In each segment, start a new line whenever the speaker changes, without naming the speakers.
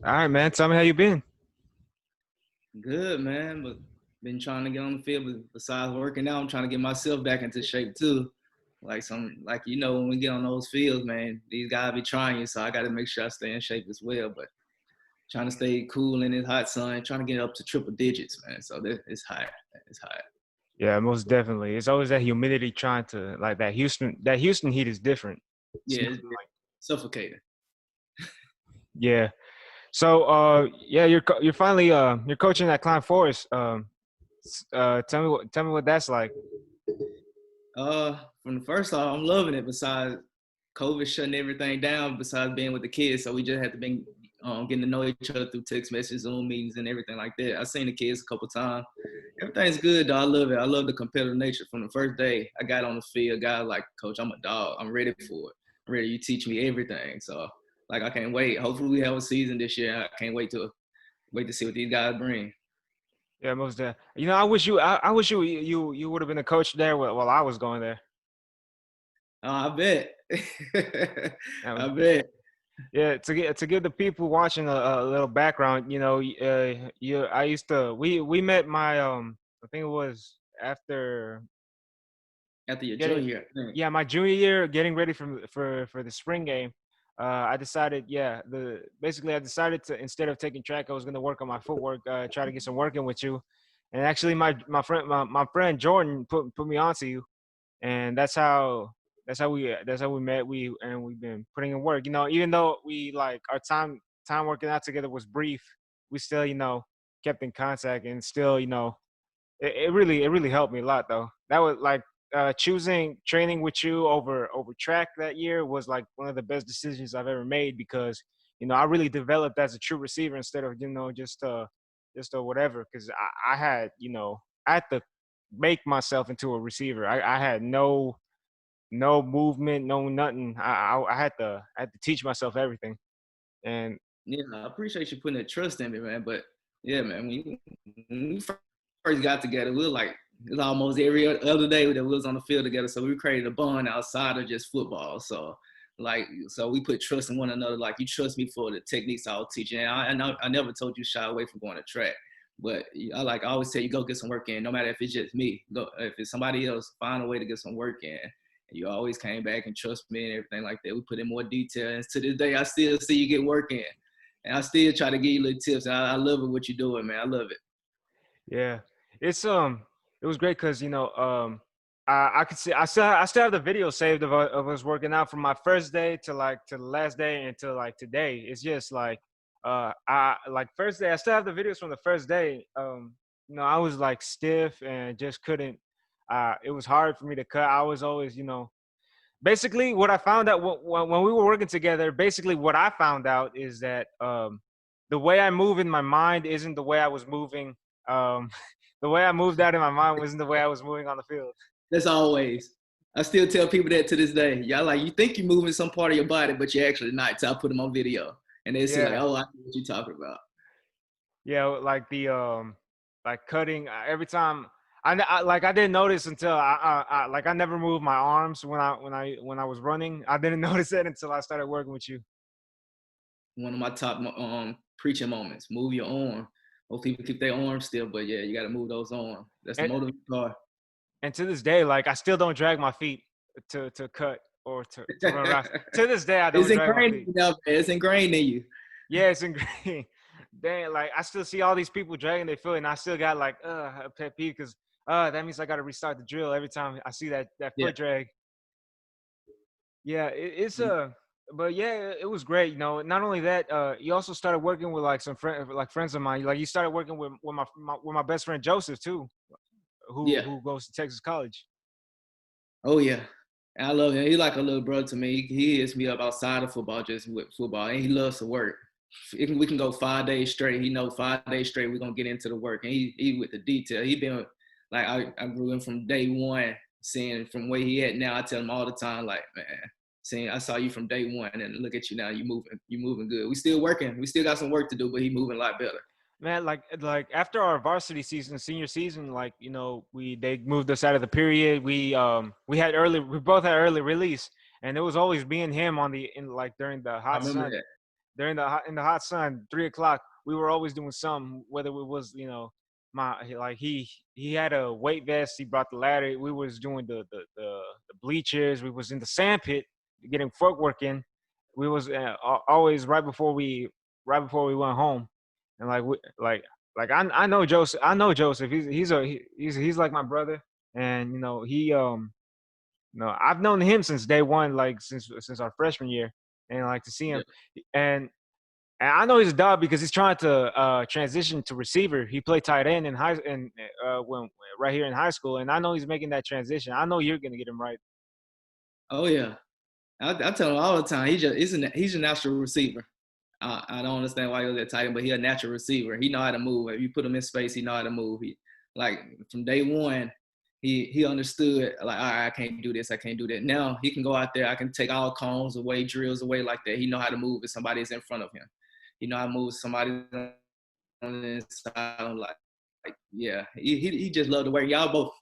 All right, man. Tell me how you been.
Good, man. But been trying to get on the field. But besides working out, I'm trying to get myself back into shape too. When we get on those fields, man, these guys be trying you, so I got to make sure I stay in shape as well. But trying to stay cool in this hot sun, trying to get up to triple digits, man. So it's hot. It's hot.
Yeah, most definitely. It's always that humidity trying to like that Houston. That Houston heat is different. It's
Yeah,
nothing
it's
like
suffocating.
yeah. So yeah, you're finally you're coaching at Climb Forest. Tell me what that's like.
From the first off, I'm loving it. Besides COVID shutting everything down, besides being with the kids, so we just had to be getting to know each other through text messages, Zoom meetings, and everything like that. I've seen the kids a couple times. Everything's good, though. I love it. I love the competitive nature. From the first day I got on the field, guys like, Coach, I'm a dog. I'm ready for it. I'm ready. You teach me everything. So like, I can't wait. Hopefully, we have a season this year. I can't wait to see what these guys bring.
Yeah, most You know, I wish you would have been a coach there while I was going there.
I bet.
Um,
I bet.
yeah, to give the people watching a little background, I used to we met my I think it was after
After your
getting
junior year, I think.
yeah, my junior year, getting ready for the spring game. I decided, I decided to, instead of taking track, I was going to work on my footwork, try to get some work in with you. And actually, my friend Jordan put me onto you, and that's how we met. We've been putting in work. You know, even though we like our time working out together was brief, we still kept in contact, and still it really helped me a lot, though. That was like choosing training with you over track that year was like one of the best decisions I've ever made, because I really developed as a true receiver instead of just whatever, because I had I had to make myself into a receiver. I had no movement, no nothing. I had to teach myself everything. And
Yeah, I appreciate you putting that trust in me, man. But yeah, man, when we first got together, we were like, it was almost every other day that we was on the field together. So we created a bond outside of just football. So we put trust in one another. Like, you trust me for the techniques I'll teach you. And I never told you shy away from going to track. But I always tell you, go get some work in, no matter if it's just me. Go if it's somebody else, find a way to get some work in. And you always came back and trust me and everything like that. We put in more detail. And to this day, I still see you get work in. And I still try to give you little tips. I love it what you're doing, man. I love it.
yeah, it's it was great because I could see I still have the video saved of us working out from my first day to the last day until like today. It's just like I like first day I still have the videos from the first day. I was like stiff and just couldn't. It was hard for me to cut. I was always basically what I found out when we were working together. Basically, what I found out is that the way I move in my mind isn't the way I was moving. Um, the way I moved out in my mind wasn't the way I was moving on the field.
That's always. I still tell people that to this day. Y'all like, you think you're moving some part of your body, but you're actually not. So I put them on video. And they see like,
Yeah,
oh, I know what you're talking about.
yeah, like the like cutting every time. I didn't notice until I never moved my arms when I was running. I didn't notice it until I started working with you.
One of my top preaching moments. Move your arm. Most people keep their arms still, but yeah, you got to move those arms. That's the
And
motivating part.
and to this day, like I still don't drag my feet to cut or to run routes. To this day, I
It's
don't drag my
ingrained in
feet.
you now, man. It's ingrained in you.
Yeah, it's ingrained. Dang, like I still see all these people dragging their foot, and I still got like a pet peeve because that means I got to restart the drill every time I see that
Yeah.
foot drag. Yeah, but yeah, it was great. Not only that, you also started working with like friends of mine. Like you started working with my best friend Joseph too, who
Yeah.
who goes to Texas College.
Oh yeah, I love him. He like a little brother to me. He hits me up outside of football, just with football, and he loves to work. We can go 5 days straight. He know 5 days straight we're gonna get into the work, and he with the detail. He been like I grew him from day one, seeing from where he at now. I tell him all the time, like, man, seeing I saw you from day one, and look at you now. You moving good. We still working. We still got some work to do, but he moving a lot better.
Man, like after our varsity season, senior season, like they moved us out of the period. We both had early release, and it was always me and him on the in like during the
I
hot
remember
sun.
that.
during in the hot sun, 3 o'clock, we were always doing something. Whether it was my like he had a weight vest, he brought the ladder. We was doing the bleachers. We was in the sand pit getting footwork in. We was always right before we went home, and like I know Joseph. I know Joseph. He's like my brother, and I've known him since day one, like since our freshman year, and like to see him,
Yeah.
and and I know he's a dog because he's trying to transition to receiver. He played tight end in high and when right here in high school, and I know he's making that transition. I know you're gonna get him right.
Oh yeah. I tell him all the time. He's a natural receiver. I don't understand why he was that tight end, but he's a natural receiver. He know how to move. If you put him in space, he know how to move. Like from day one, he understood like, all right, I can't do this, I can't do that. Now he can go out there. I can take all cones away, drills away like that. He know how to move if somebody's in front of him. He know how to move if somebody on the inside. I'm like yeah, he just loved the work. Y'all both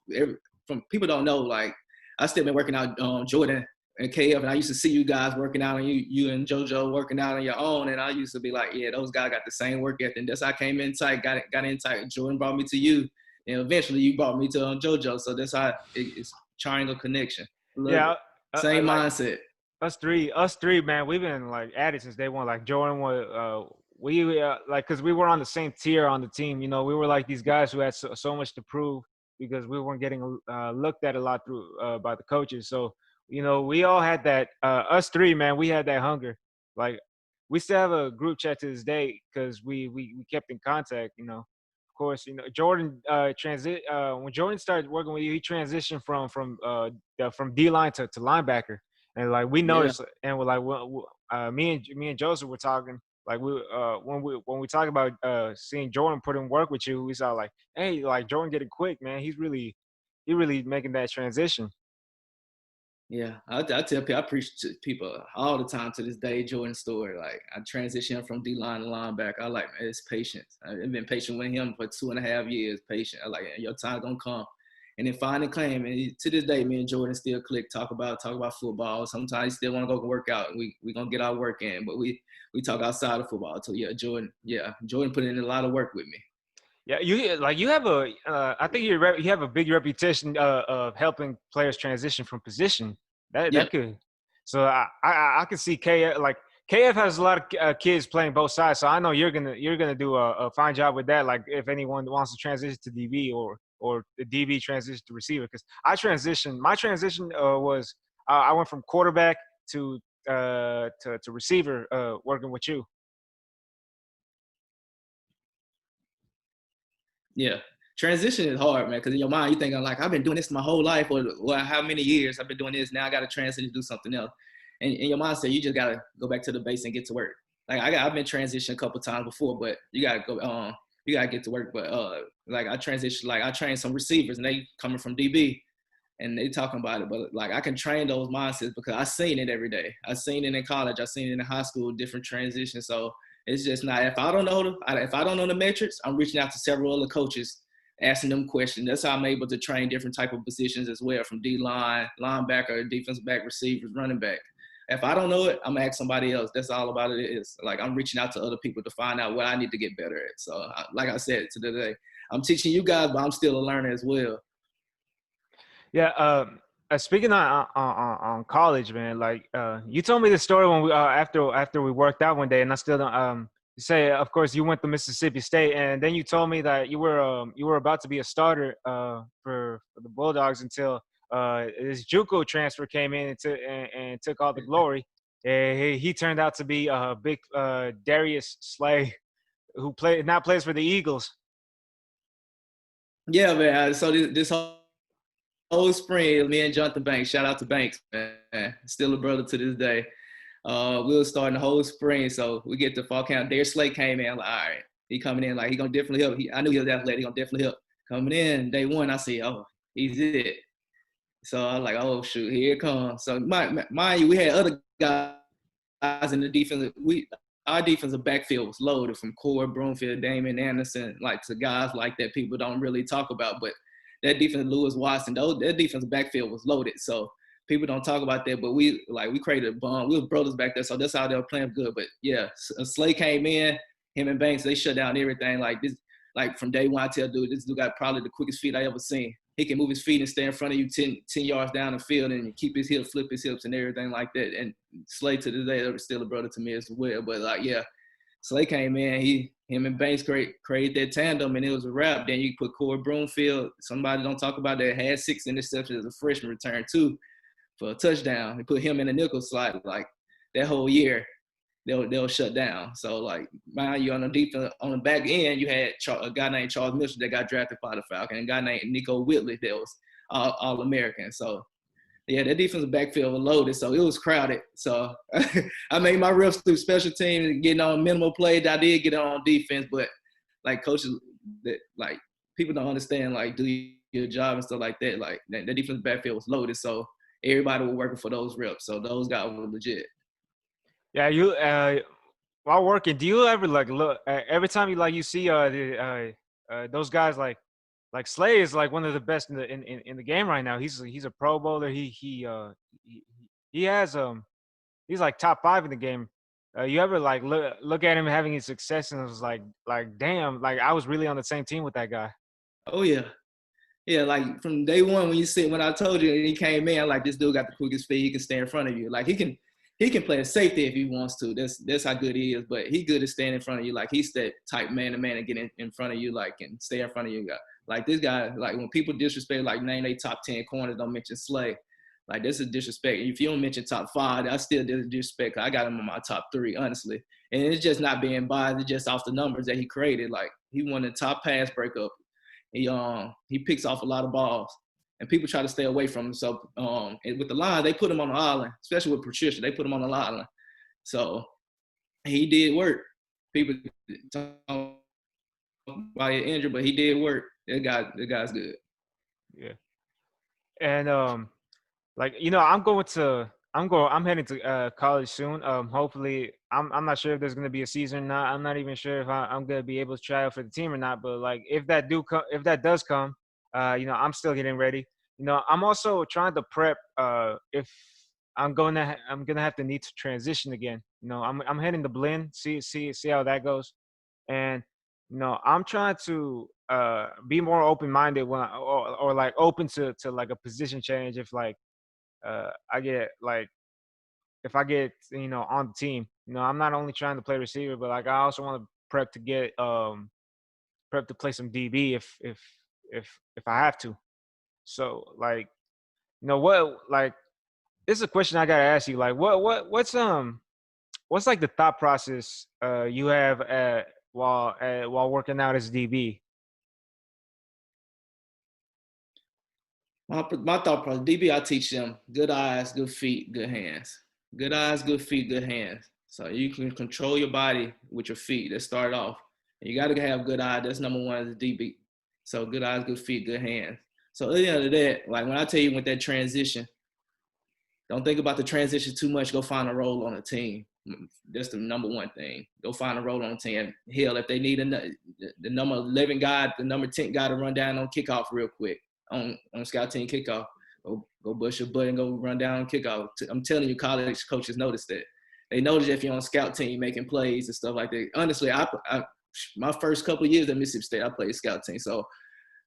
from people don't know. Like I still been working out Jordan and KF, and I used to see you guys working out, and you and JoJo working out on your own, and I used to be like, yeah, those guys got the same work ethic. And that's how I came in tight, got in tight. Jordan brought me to you, and eventually you brought me to JoJo. So that's how it's triangle connection. Love
Yeah,
it. Same
like
mindset.
us three, man, we've been like at it since day one. Like Jordan was, we like because we were on the same tier on the team. We were like these guys who had so much to prove because we weren't getting looked at a lot through by the coaches. So we all had that. Us three, man, we had that hunger. Like we still have a group chat to this day because we kept in contact. Of course, Jordan when Jordan started working with you, he transitioned from D line to linebacker, and like we
Yeah,
noticed, and we're like, me and Joseph were talking, like when we talk about seeing Jordan put in work with you, we saw like, hey, like Jordan getting quick, man. He really making that transition.
yeah. I tell people, I preach to people all the time to this day, Jordan's story. Like I transitioned from D line to linebacker. I like, man, it's patience. I've been patient with him for 2.5 years. Patient. I like, your time gonna come. And then finally claim, and to this day, me and Jordan still click, talk about football. Sometimes he still want to go work out. We gonna get our work in, but we talk outside of football. So Jordan put in a lot of work with me.
Yeah, you have I think you have a big reputation of helping players transition from position. That
Yeah,
that could, so I can see KF, like KF has a lot of kids playing both sides. So I know you're gonna do a fine job with that. Like if anyone wants to transition to DB or the DB transition to receiver, because my transition was I went from quarterback to receiver working with you.
yeah. Transition is hard, man, because in your mind you thinking like I've been doing this my whole life, or how many years I've been doing this. Now I got to transition to do something else. And in your mindset, you just gotta go back to the base and get to work. Like I've been transitioned a couple times before, but you gotta go. You gotta get to work. But like I transitioned, like I trained some receivers, and they coming from DB, and they talking about it. But like I can train those mindsets because I seen it every day. I seen it in college. I seen it in high school, different transitions. So it's just not, if I don't know the metrics, I'm reaching out to several other coaches, asking them questions. That's how I'm able to train different type of positions as well, from D line, linebacker, defensive back, receivers, running back. If I don't know it, I'm gonna ask somebody else. That's all about it is. Like I'm reaching out to other people to find out what I need to get better at. So like I said today, I'm teaching you guys, but I'm still a learner as well.
Yeah. Speaking on college, man, like you told me the story when we after we worked out one day, and I still don't you say, of course, you went to Mississippi State, and then you told me that you were about to be a starter for the Bulldogs until this JUCO transfer came in and took all the glory. He turned out to be a big Darius Slay, who plays for the Eagles.
Yeah, man. So this whole spring, me and Jonathan Banks, shout out to Banks, man. Still a brother to this day. We were starting the whole spring, so we get to fall camp. Darius Slay came in, like, all right, he coming in, like he gonna definitely help. I knew he was athletic, he gonna definitely help. Coming in day one, I see, oh, he's it. So I was like, oh shoot, here it comes. So mind you, we had other guys in the defense. Our defensive backfield was loaded from Core, Broomfield, Damon Anderson, like to guys like that people don't really talk about. But that defense, Lewis Watson, that defensive backfield was loaded. So People don't talk about that, but we created a bond. We were brothers back there, so that's how they were playing good. But yeah, Slay came in, him and Banks, they shut down everything. Like this, like from day one, I tell dude, this dude got probably the quickest feet I ever seen. He can move his feet and stay in front of you 10 yards down the field and keep his hips, flip his hips and everything like that. And Slay to this day, is still a brother to me as well. But like, yeah, Slay came in, him and Banks created that tandem, and it was a wrap. Then you put Corey Broomfield, somebody don't talk about that, had 6 interceptions as a freshman return too for a touchdown. They put him in the nickel slot like that whole year. They'll shut down. So like, mind you, on the defense, on the back end, you had a guy named Charles Mitchell that got drafted by the Falcons, and a guy named Nico Whitley that was all American. So yeah, that defensive backfield was loaded, so it was crowded. So I made my reps through special teams, getting on minimal plays. I did get on defense, but like coaches, that like people don't understand like do your job and stuff like that. Like that defensive backfield was loaded, so everybody was working for those reps. So those guys were legit.
Yeah, you while working, do you ever like look every time you like you see those guys like Slay is like one of the best in the game right now. He's a Pro Bowler. He has he's like top 5 in the game. You ever like look at him having his success and it was like damn, like I was really on the same team with that guy.
Oh yeah. Yeah, like from day one when I told you and he came in, like this dude got the quickest feet, he can stay in front of you. Like he can play a safety if he wants to. That's how good he is. But he good at staying in front of you. Like he's that type man to man and get in front of you, like and stay in front of you. Like this guy, like when people disrespect, like name they top 10 corners, don't mention Slay. Like this is disrespect. If you don't mention top 5, I still disrespect. I got him on my top 3, honestly. And it's just not being biased. It's just off the numbers that he created. Like he won the top pass breakup. He picks off a lot of balls, and people try to stay away from him. So and with the line, they put him on the island, especially with Patricia. They put him on the island. So he did work. People talk about get injured, but he did work. That guy's good.
Yeah, and like I'm heading to college soon. Hopefully, I'm not sure if there's gonna be a season or not. I'm not even sure if I'm gonna be able to try out for the team or not. But like if that does come, I'm still getting ready. I'm also trying to prep. If I'm gonna have to need to transition again. I'm heading to Blinn. See how that goes, and I'm trying to be more open minded or like open to like a position change if like I get like if I get on the team. I'm not only trying to play receiver, but like I also want to prep to play some DB if I have to. So like what like this is a question I gotta ask you. Like what's like the thought process you have while working out as DB?
My thought process, DB, I teach them good eyes, good feet, good hands. Good eyes, good feet, good hands. So you can control your body with your feet. Let's start off. You got to have good eyes. That's number one as a DB. So good eyes, good feet, good hands. So at the end of that, like when I tell you with that transition, don't think about the transition too much. Go find a role on a team. That's the number one thing. Go find a role on a team. Hell, if they need the number 11 guy, the number 10 guy to run down on kickoff real quick on scout team kickoff, go bust your butt and go run down on kickoff. I'm telling you, college coaches notice that. They notice if you're on scout team making plays and stuff like that. Honestly, my first couple of years at Mississippi State, I played scout team. So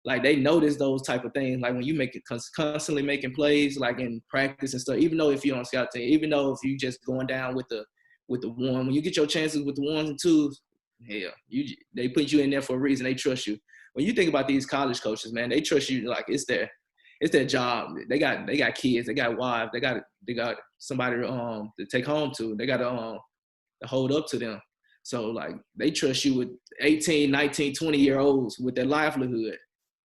like they notice those type of things. Like when you make it constantly making plays, like in practice and stuff. Even though if you're on scout team, even though if you just going down with the one, when you get your chances with the 1s and 2s, hell, they put you in there for a reason. They trust you. When you think about these college coaches, man, they trust you like it's their job. They got kids, they got wives, they got somebody to take home to. They got to hold up to them. So like they trust you with 18, 19, 20-year-olds with their livelihood.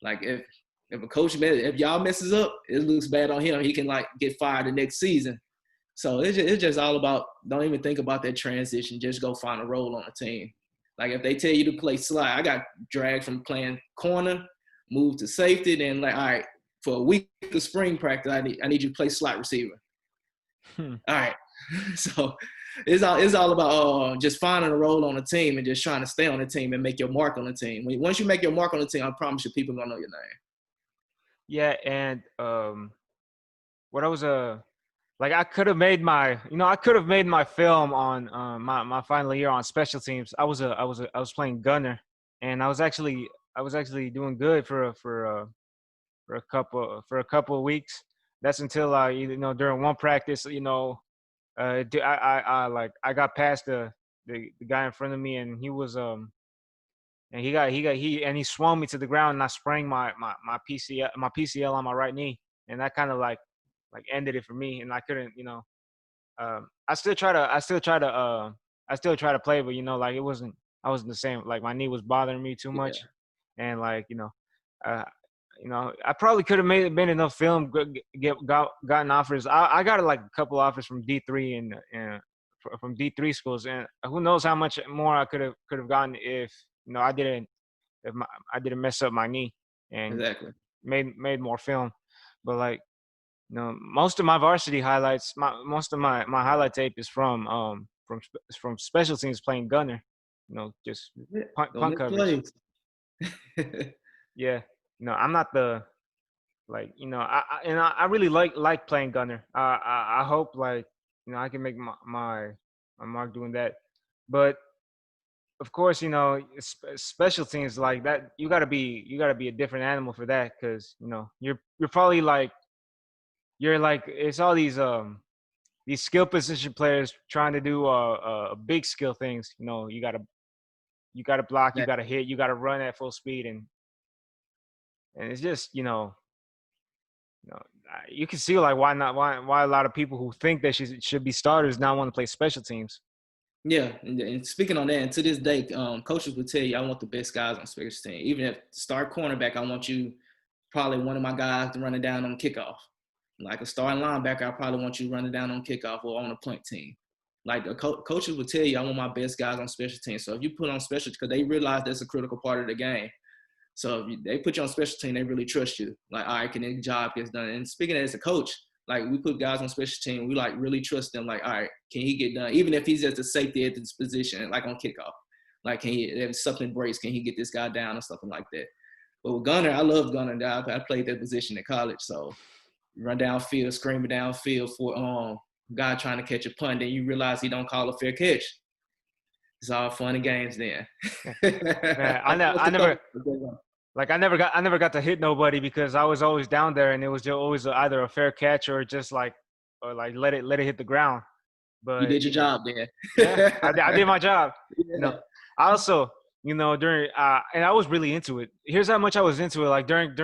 Like if a coach, if y'all messes up, it looks bad on him. He can like get fired the next season. So it's just all about, don't even think about that transition. Just go find a role on a team. Like if they tell you to play slide, I got dragged from playing corner, moved to safety, then like, all right, for a week of spring practice, I need you to play slot receiver. All right. So it's all about just finding a role on the team and just trying to stay on the team and make your mark on the team. Once you make your mark on the team, I promise you people are gonna know your name.
Yeah, and what I was like I could have made my I could have made my film on my final year on special teams. I was playing gunner, and I was actually doing good for a couple of weeks. That's until during one practice, I got past the guy in front of me, and he swung me to the ground, and I sprained my PCL on my right knee, and that kind of like ended it for me, and I couldn't I still try to play, but like I wasn't the same. Like my knee was bothering me too
Yeah,
much, and uh, I probably could have made enough film, gotten offers. I got like a couple offers from D3 and from D3 schools, and who knows how much more I could have gotten if I didn't I didn't mess up my knee and
exactly.
made more film. But like most of my varsity highlights, most of my highlight tape is from special teams playing gunner. Just
Yeah. Don't
punt
miss
coverage.
plays.
Yeah, I'm not the like I really like playing gunner. I hope like I can make my mark doing that. But of course, special teams like that, you gotta be a different animal for that, because you're probably like you're like it's all these skill position players trying to do big skill things. You gotta block, you
That-
gotta hit, you gotta run at full speed, and it's just you can see like why a lot of people who think they should be starters now want to play special teams.
Yeah, and speaking on that, and to this day, coaches will tell you, I want the best guys on special team. Even if start cornerback, I want you probably one of my guys to run it down on kickoff. Like a starting linebacker, I probably want you running down on kickoff or on a punt team. Like the coaches will tell you, I want my best guys on special teams. So if you put on special, because they realize that's a critical part of the game. So if they put you on special team, they really trust you. Like, all right, can the job gets done? And speaking as a coach, like we put guys on special team, we like really trust them. Like, all right, can he get done? Even if he's at the safety at this position, like on kickoff, like can he? If something breaks, can he get this guy down or something like that? But with Gunner, I love Gunner. I played that position in college, so run downfield, screaming downfield for guy trying to catch a punt. Then you realize he don't call a fair catch. It's all fun and games then.
Yeah. Man, I never got to hit nobody because I was always down there, and it was just always either a fair catch or just like or like let it hit the ground.
You
But
did your job then.
yeah, I did my job. You know,
Yeah.
I also during and I was really into it. Here's how much I was into it. Like during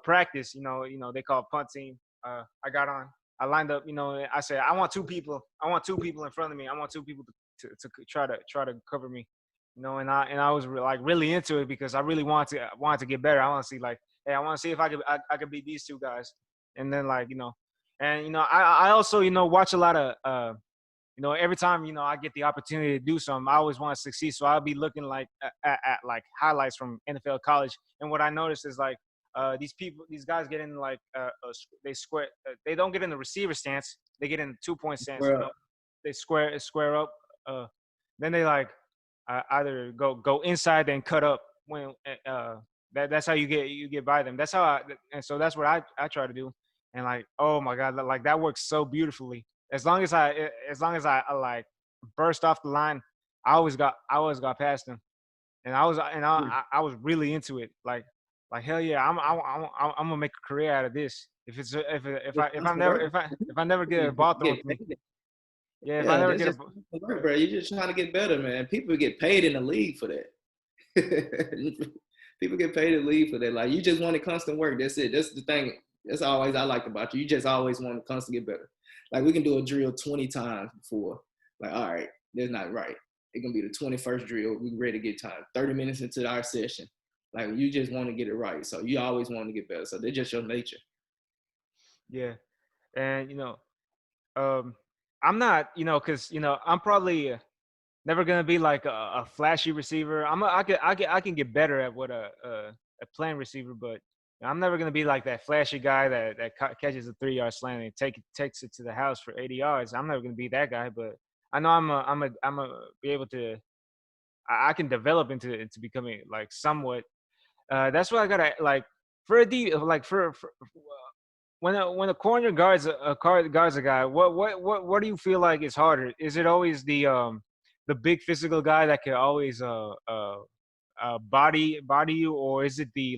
practice, they call it punt team. I got on. I lined up. I said I want two people. I want two people in front of me. I want two people to try to cover me. And I was like really into it because I really wanted to get better. I want to see like, hey, I want to see if I could beat these two guys. And then like and I also watch a lot of every time I get the opportunity to do something, I always want to succeed. So I'll be looking like at like highlights from NFL college, and what I noticed is like these guys get in like they square, they don't get in the receiver stance, they get in the 2 point stance.
Bro,
They square up, uh, then they like either go inside and cut up when that's how you get by them. That's how and so that's what I try to do, and like oh my god, like that works so beautifully. As long as I like burst off the line, I always got past them, and I was really into it. Like hell yeah, I'm gonna make a career out of this. If it's
just
if I
constant
never
work.
if I never get a ball thrown
Get
to me,
paid.
yeah, if I
Yeah,
never
that's
get a
just constant work, bro. You're just trying to get better, man. People get paid in the league for that. People get paid in the league for that. Like you just wanted constant work. That's it. That's the thing. That's always I liked about you. You just always want to constantly get better. Like we can do a drill 20 times before. Like, all right, that's not right. It's gonna be the 21st drill. We ready to get time. 30 minutes into our session. Like you just want to get it right. So you always want to get better. So they're just your nature.
yeah, and um, I'm not because I'm probably never gonna be like a flashy receiver. I can get better at what a playing receiver, but I'm never gonna be like that flashy guy that catches a 3 yard slant and takes it to the house for 80 yards. I'm never gonna be that guy, but I know I'm a be able to. I can develop into becoming like somewhat. That's why I gotta like for a D like for when a corner guards a guy, what do you feel like is harder? Is it always the big physical guy that can always body you, or is it the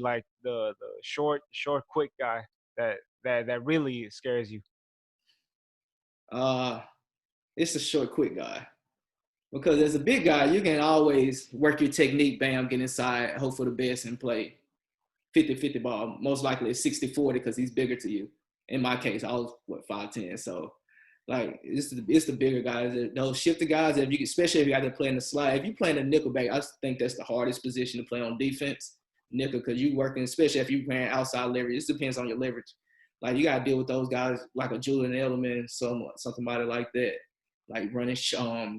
short quick guy that really scares you?
Uh, it's a short, quick guy. Because as a big guy, you can always work your technique, bam, get inside, hope for the best, and play 50-50 ball. Most likely it's 60-40 because he's bigger to you. In my case, I was, 5'10". So, like, it's the bigger guys. Those shifter guys, if you, especially if you got to play in the slide. If you play in the nickel back, I think that's the hardest position to play on defense, nickel, because you working, especially if you're playing outside leverage. It depends on your leverage. Like, you got to deal with those guys like a Julian Edelman, somebody like that. Like running,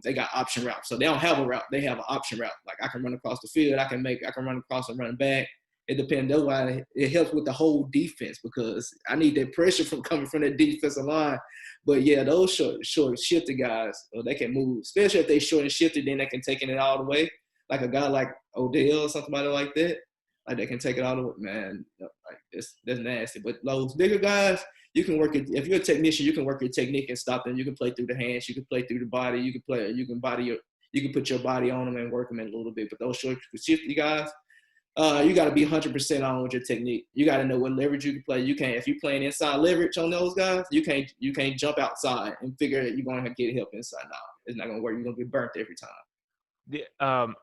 they got option routes. So they don't have a route; they have an option route. Like I can run across the field, I can run across and run back. It depends. That's why it helps with the whole defense because I need that pressure from coming from that defensive line. But yeah, those short shifted guys, they can move, especially if they short and shifted, then they can take it all the way. Like a guy like Odell or somebody like that, like they can take it all the way. Man, like that's nasty. But those bigger guys, you can work it. If you're a technician, you can work your technique and stop them. You can play through the hands. You can play through the body. You can put your body on them and work them in a little bit. But those short shifty guys, you got to be 100% on with your technique. You got to know what leverage you can play. You can't, if you're playing inside leverage on those guys, you can't jump outside and figure that you're going to get help inside. No, it's not going to work. You're going to get burnt every time.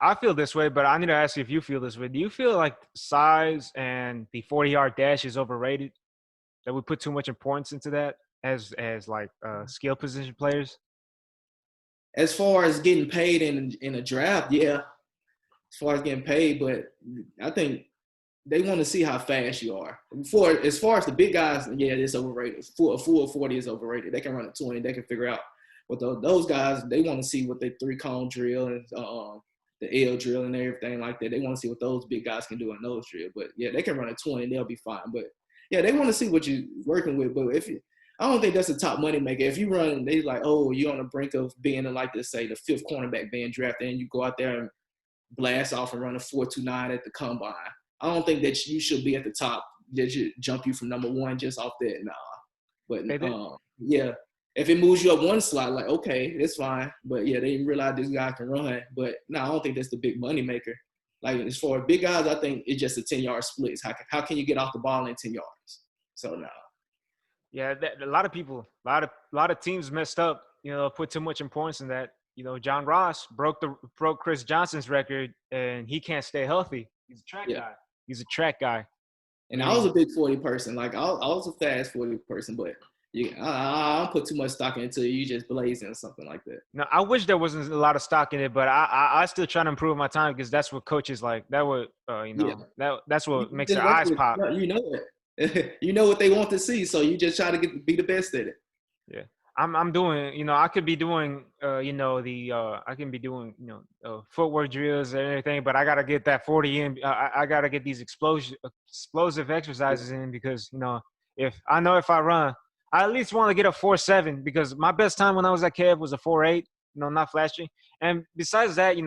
I feel this way, but I need to ask you if you feel this way. Do you feel like size and the 40-yard dash is overrated? That we put too much importance into that as like skill position players?
As far as getting paid in a draft, yeah. As far as getting paid, but I think they want to see how fast you are. As far as the big guys, yeah, it's overrated. A full 40 is overrated. They can run a 20. They can figure out what those guys, they want to see what the 3-cone drill and the L drill and everything like that. They want to see what those big guys can do in those drills. But yeah, they can run a 20. They'll be fine. But yeah, they want to see what you're working with. But I don't think that's a top money maker. If you run, they like, oh, you're on the brink of being like, let's say, the 5th cornerback being drafted, and you go out there and blast off and run a 4.29 at the combine. I don't think that you should be at the top. That should jump you from number 1 just off that. Nah. But yeah, if it moves you up one slot, like, okay, it's fine. But yeah, they didn't realize this guy can run. But no, I don't think that's the big money maker. Like as far as big guys, I think it's just a 10-yard split. How can you get off the ball in 10 yards? So no.
Yeah, a lot of people, a lot of teams messed up. Put too much importance in that. John Ross broke Chris Johnson's record, and he can't stay healthy. He's a track guy. He's a track guy.
And I was a big 40 person. Like I was a fast 40 person, but I don't put too much stock into it. You just blazing or something like that.
No, I wish there wasn't a lot of stock in it, but I still try to improve my time because that's what coaches like. That would that's what makes their eyes pop.
You know it. You know what they want to see, so you just try to be the best at it.
Yeah. I'm doing, I could be doing, I can be doing, footwork drills and everything, but I got to get that 40 in. I got to get these explosive exercises in because, if I run, I at least want to get a 4.7 because my best time when I was at Kev was a 4.8, not flashy. And besides that,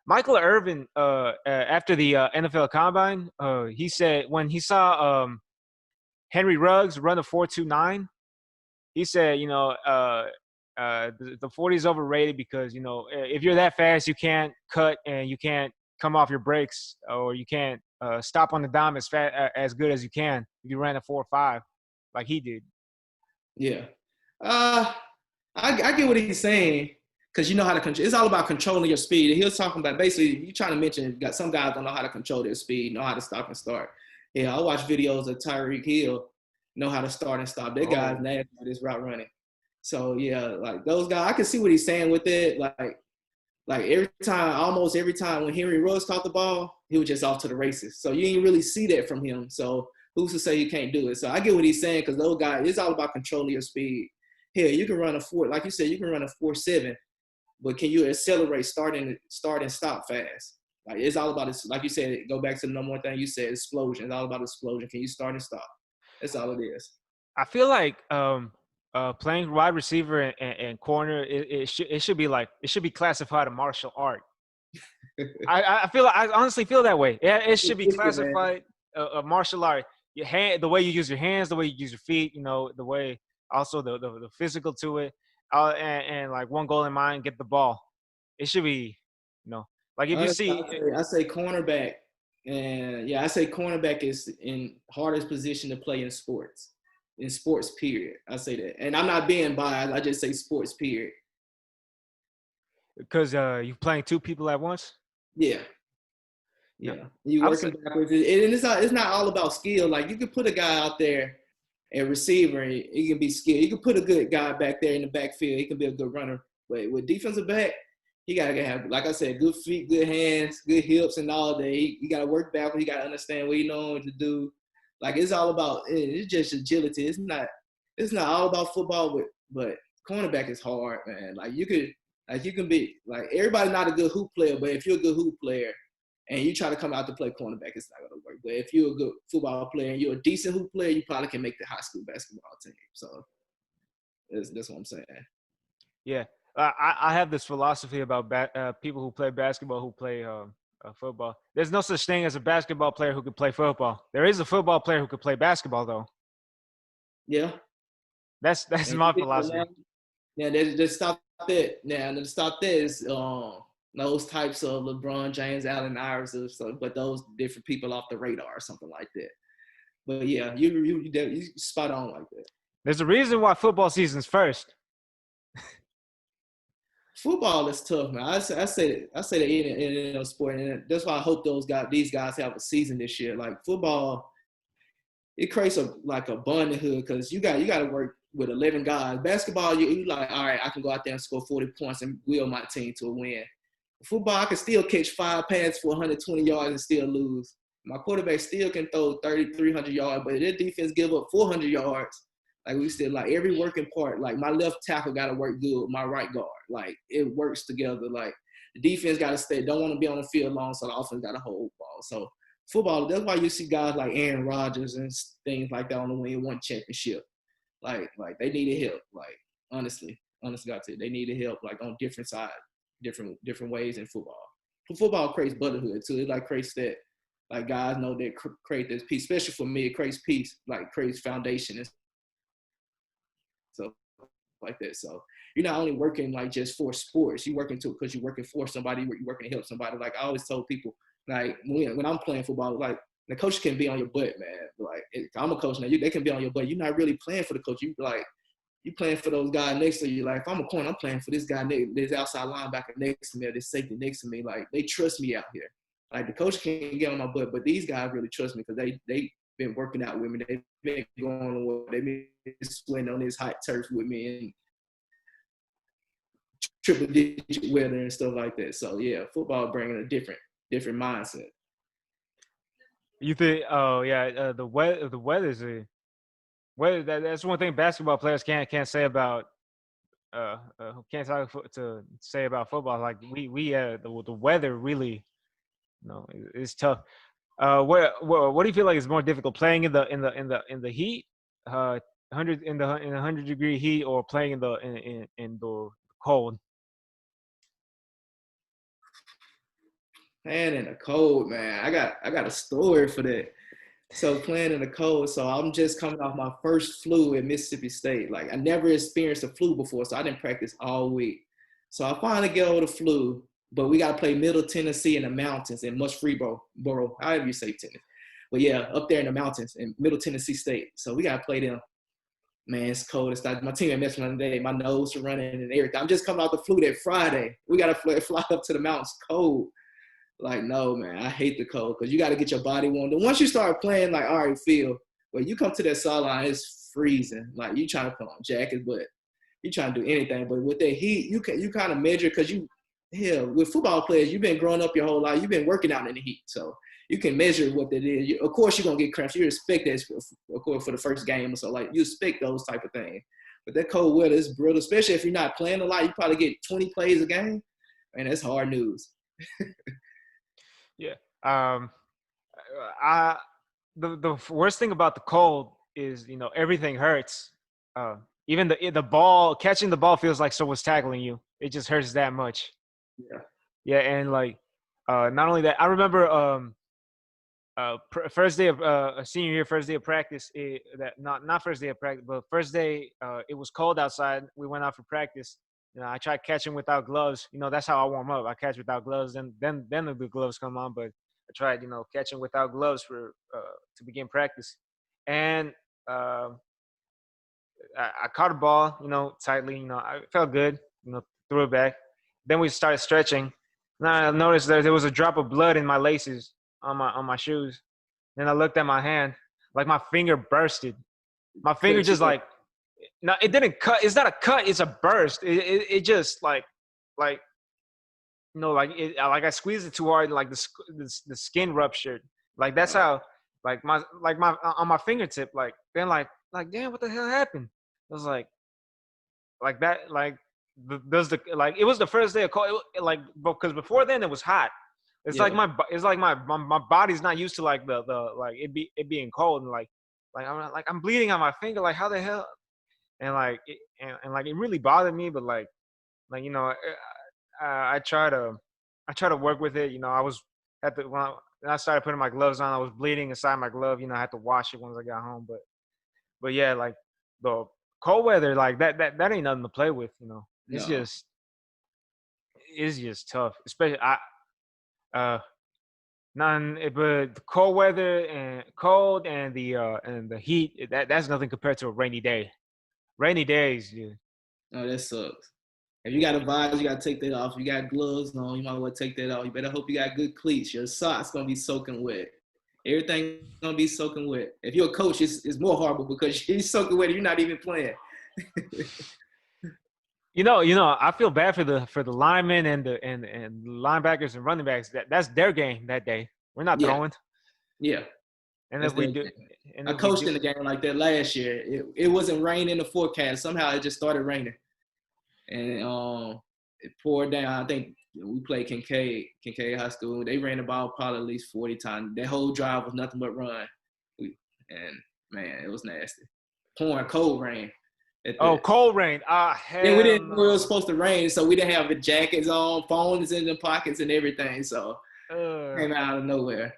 Michael Irvin, after the NFL Combine, he said when he saw Henry Ruggs run a 4.29, he said, the 40 is overrated because, if you're that fast, you can't cut and you can't come off your brakes or you can't stop on the dime as good as you can if you ran a 4.5 like he did.
Yeah. I get what he's saying because you know how to control. It's all about controlling your speed. He was talking about basically, you trying to mention some guys don't know how to control their speed, know how to stop and start. Yeah, I watch videos of Tyreek Hill know how to start and stop. That guy's nasty with his route running. So yeah, like those guys, I can see what he's saying with it. Like almost every time when Henry Ruggs caught the ball, he was just off to the races. So you didn't really see that from him. So who's to say you can't do it? So I get what he's saying because those guys, it's all about controlling your speed. Here, you can run a 4, like you said, you can run a 4.7, but can you accelerate, start and stop fast? Like it's all about this. Like you said, go back to the number one thing you said, explosion. It's all about explosion. Can you start and stop? That's all it is.
I feel like playing wide receiver and corner, it should be classified a martial art. I honestly feel that way. Yeah, it should be classified a martial art. your hand, the way you use your hands, the way you use your feet, the way also the physical to it, and like one goal in mind, get the ball. It should be, like if you
Honestly,
see,
I say cornerback, and yeah, I say cornerback is in hardest position to play in sports period. I say that, and I'm not being biased. I just say sports period.
because you're playing two people at once.
Yeah,
You know,
yeah. You
I would say,
working backwards, and it's not all about skill. Like you could put a guy out there and receiver, and he can be skilled. You can put a good guy back there in the backfield. He can be a good runner. But with defensive back, he gotta have, like I said, good feet, good hands, good hips, and all that. He gotta work backwards. He gotta understand what he knows to do. Like it's all about. It's just agility. It's not all about football, but cornerback is hard, man. You can be like everybody's not a good hoop player, but if you're a good hoop player and you try to come out to play cornerback, it's not gonna work. But if you're a good football player and you're a decent hoop player, you probably can make the high school basketball team. So that's what I'm saying.
yeah. I have this philosophy about people who play basketball, who play football. There's no such thing as a basketball player who can play football. There is a football player who could play basketball, though.
Yeah.
That's my philosophy.
Now, just stop that. Now, to stop that is those types of LeBron James, Allen Iverson, so, but those different people off the radar or something like that. But yeah, you spot on like that.
There's a reason why football season's first.
Football is tough, man. I say that in sport, and that's why I hope these guys have a season this year. Like football, it creates like a bondinghood because you got to work with 11 guys. Basketball, you like, all right, I can go out there and score 40 points and will my team to a win. Football, I can still catch 5 passes for 120 yards and still lose. My quarterback still can throw 300 yards, but their defense give up 400 yards. Like we still like every working part. Like my left tackle got to work good with my right guard. Like it works together. Like the defense got to stay. Don't want to be on the field long, so the offense got to hold ball. So football, that's why you see guys like Aaron Rodgers and things like that on the win one championship. Like they needed help. Like honestly, got to they needed help. Like on different sides, different ways in football. Football creates brotherhood too. It like creates that. Like guys know that create this peace, especially for me. It creates peace, like creates foundation and stuff like that. So you're not only working like just for sports. You're working too because you're working for somebody. You're working to help somebody. Like I always told people, like when I'm playing football, like the coach can be on your butt, man. Like if I'm a coach now, they can be on your butt. You're not really playing for the coach. You playing for those guys next to you. Like if I'm a corner, I'm playing for this guy, this outside linebacker next to me, or this safety next to me. Like they trust me out here. Like the coach can't get on my butt, but these guys really trust me because they've been working out with me. They've been going, they've been sweating on this hot turf with me and triple digit weather and stuff like that. So yeah, football bringing a different mindset.
You think? Oh yeah, the weather's a weather. That's one thing basketball players can't say about can't talk to say about football. Like the weather really, is tough. What do you feel like is more difficult, playing in the heat, 100-degree heat, or playing in the cold?
Playing in the cold, man. I got a story for that. So playing in the cold. So I'm just coming off my first flu at Mississippi State. Like I never experienced a flu before, so I didn't practice all week. So I finally get over the flu, but we got to play Middle Tennessee in the mountains in Borough, however you say Tennessee. But yeah, up there in the mountains in Middle Tennessee State. So we got to play them. Man, it's cold. It's like my team had messed one day. My nose was running and everything. I'm just coming out the flu that Friday. We got to fly up to the mountains cold. Like, no, man, I hate the cold because you got to get your body warmed. And once you start playing, like, all right, feel, when you come to that sideline, it's freezing. Like, you trying to put on jackets, but you trying to do anything. But with that heat, you kind of measure because with football players, you've been growing up your whole life. You've been working out in the heat. So you can measure what that is. Of course, you're going to get cramps. You expect that, of course, for the first game. So, like, you expect those type of things. But that cold weather is brutal, especially if you're not playing a lot. You probably get 20 plays a game. Man, that's hard news.
Yeah. I the worst thing about the cold is everything hurts. Even the ball, catching the ball feels like someone's tackling you. It just hurts that much.
Yeah.
Yeah, and like not only that, I remember first day of senior year, first day of practice. That not first day of practice, but first day. It was cold outside. We went out for practice. I tried catching without gloves. That's how I warm up. I catch without gloves, then the gloves come on. But I tried, catching without gloves for to begin practice, and uh, I caught a ball, tightly. I felt good. Threw it back. Then we started stretching. Now I noticed that there was a drop of blood in my laces on my shoes. Then I looked at my hand, like my finger bursted. My finger
Cut you
just
up.
like, no, it didn't cut. It's not a cut. It's a burst. It just like like I squeezed it too hard, like the skin ruptured. Like that's
Uh,
how like my on my fingertip. Then damn, what the hell happened? It was like that does the like it was the first day of cold. Like because before then it was hot.
yeah.
It's like my body's not used to like the like it being cold, and I'm bleeding on my finger, like how the hell, and like it really bothered me, but like I try to work with it. I was at the when I started putting my gloves on, I was bleeding inside my glove. I had to wash it once I got home, but yeah, like the cold weather, like that ain't nothing to play with. It's
No.
just it's just tough, especially I uh none but the cold weather and cold and the heat, that's nothing compared to a rainy day. Rainy days, yeah.
No, that sucks. If you
Yeah.
got a visor, you gotta take that off. You got gloves on, you might want to take that off. You better hope you got good cleats. Your socks gonna be soaking wet. Everything gonna be soaking wet. If you're a coach, it's more horrible because you're soaking wet. You're not even playing.
I feel bad for the linemen and linebackers and running backs. That's their game that day. We're not
Yeah,
throwing,
yeah.
and
That's
if we
their
do,
game.
and
I
if we
coached
do,
in a game like that last year. It wasn't raining in the forecast. Somehow it just started raining, and it poured down. I think we played Kincaid High School. They ran the ball probably at least 40 times. That whole drive was nothing but run. And man, it was nasty. Pouring cold rain at
oh,
the.
cold rain,
Then we
hell
didn't know it was
no.
supposed to rain, so we didn't have the jackets on, phones in the pockets and everything. So
uh,
it came out of nowhere.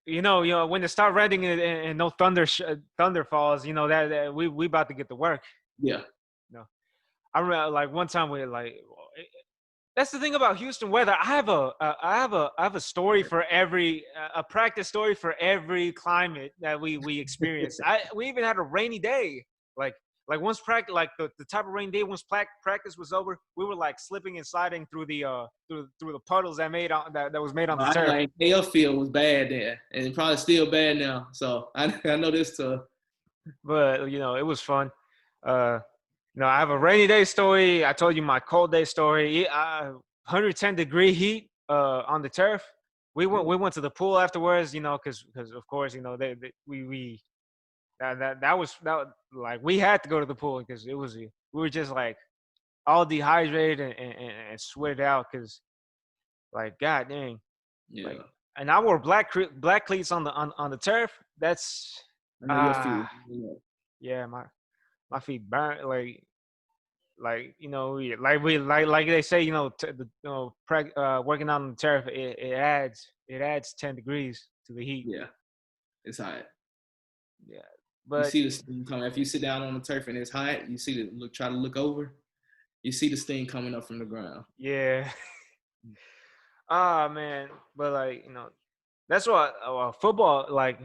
when it start raining and no thunder falls, that we about to get to work.
Yeah.
You know, I remember like one time we like that's the thing about Houston weather. I have a story for every a practice story for every climate that we experience. We even had a rainy day. Like once practice, like the type of rainy day once practice was over, we were like slipping and sliding through the puddles that was made on the
I
turf.
like KF field was bad there, and probably still bad now. So I know this too.
But it was fun. Uh, I have a rainy day story. I told you my cold day story. 110-degree heat on the turf. We went to the pool afterwards. Because of course we like we had to go to the pool because we were just like all dehydrated and sweated out because like god dang, like,
Yeah,
and I wore black cleats on the turf. That's
I know your feet.
uh yeah, my feet burn like like they say, working on the turf, it adds 10 degrees to the heat.
Yeah, it's hot.
Yeah,
You
but
see the steam coming. If you sit down on the turf and it's hot, you see the look. Try to look over. You see the steam coming up from the ground.
yeah. Man, but that's why football, like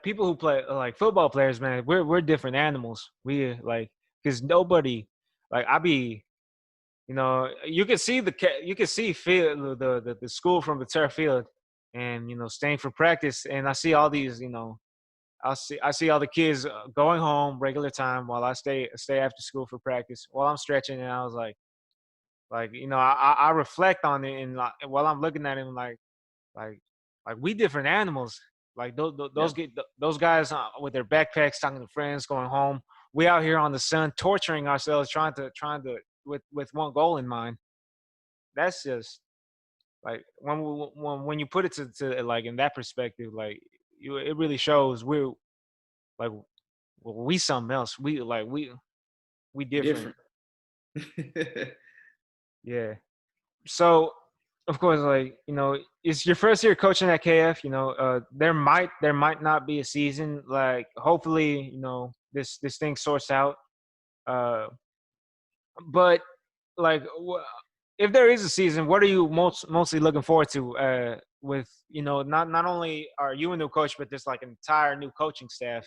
people who play like football players, man, we're different animals. We like because nobody like I be you can see you can see field the school from the turf field, and staying for practice, and I see all these I see all the kids going home regular time while I stay after school for practice while I'm stretching, and I was like I reflect on it, and while I'm looking at him like like we different animals. Like
Yeah.
those guys with their backpacks talking to friends going home. We out here on the sun torturing ourselves trying to with one goal in mind. That's just like when you put it to like in that perspective, like it really shows we're like we something else. We different.
Different.
Yeah. So of course, like, it's your first year coaching at KF. There might not be a season. Like, hopefully, this thing sorts out. Uh, but like, if there is a season, what are you mostly looking forward to? With not only are you a new coach, but there's like an entire new coaching staff.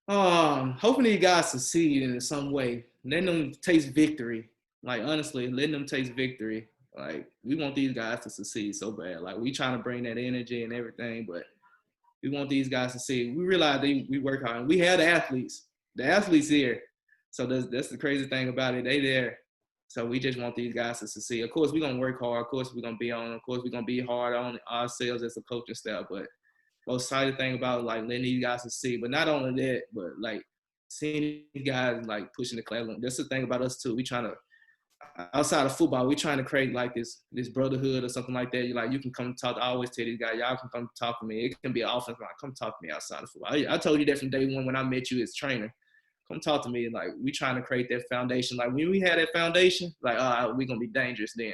Hopefully you guys succeed in some way. Letting them taste victory. Like honestly, letting them taste victory. Like we want these guys to succeed so bad. Like we trying to bring that energy and everything, but we want these guys to see. We realize we work hard. We have the athletes. The athletes here. So that's the crazy thing about it. They there. So we just want these guys to succeed. Of course, we're gonna work hard. Of course, we're gonna be on. Of course, we're gonna be hard on ourselves as a coaching staff. But most exciting thing about like letting these guys succeed. But not only that, but like seeing these guys like pushing the class. That's the thing about us too. We trying to outside of football, we're trying to create like this brotherhood or something like that. You can come talk. I always tell these guys, y'all can come talk to me. It can be an offense line. Come talk to me outside of football. I told you that from day one when I met you as trainer. Come talk to me. Like we trying to create that foundation. Like when we had that foundation, like we're gonna be dangerous then.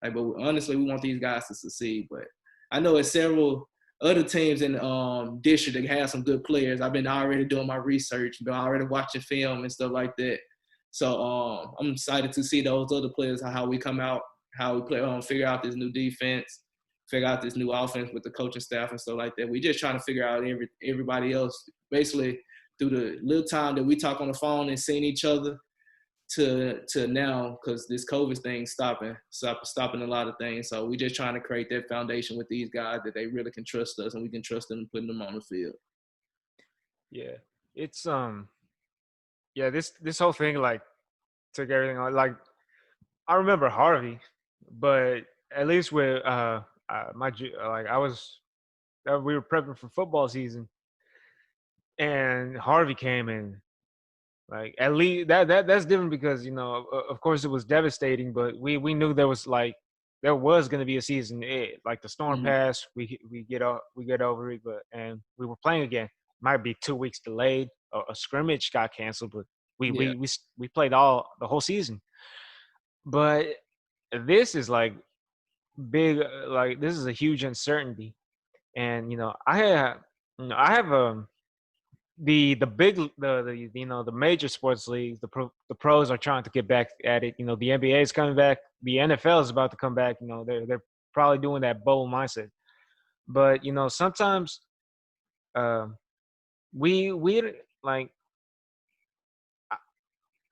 Like, but honestly, we want these guys to succeed. But I know it's several other teams in the district that have some good players. I've been already doing my research, been already watching film and stuff like that. So I'm excited to see those other players, how we come out, how we play, figure out this new defense, figure out this new offense with the coaching staff and stuff like that. We just trying to figure out everybody else, basically through the little time that we talk on the phone and seeing each other to now, because this COVID thing stopping a lot of things. So we just trying to create that foundation with these guys that they really can trust us and we can trust them putting them on the field.
Yeah, it's yeah, this whole thing like took everything on. Like, I remember Harvey, but at least with like I was we were prepping for football season, and Harvey came in. Like, at least that's different because of course it was devastating, but we knew there was going to be a season. Like, the storm
Mm-hmm.
passed, we get over it, but and we were playing again. Might be 2 weeks delayed. A scrimmage got canceled, but we
Yeah.
we we we played all the whole season. But this is like big, like this is a huge uncertainty, and I have the big the major sports leagues, the pros are trying to get back at it. The NBA is coming back, the NFL is about to come back. They're probably doing that bowl mindset, but sometimes uh, we like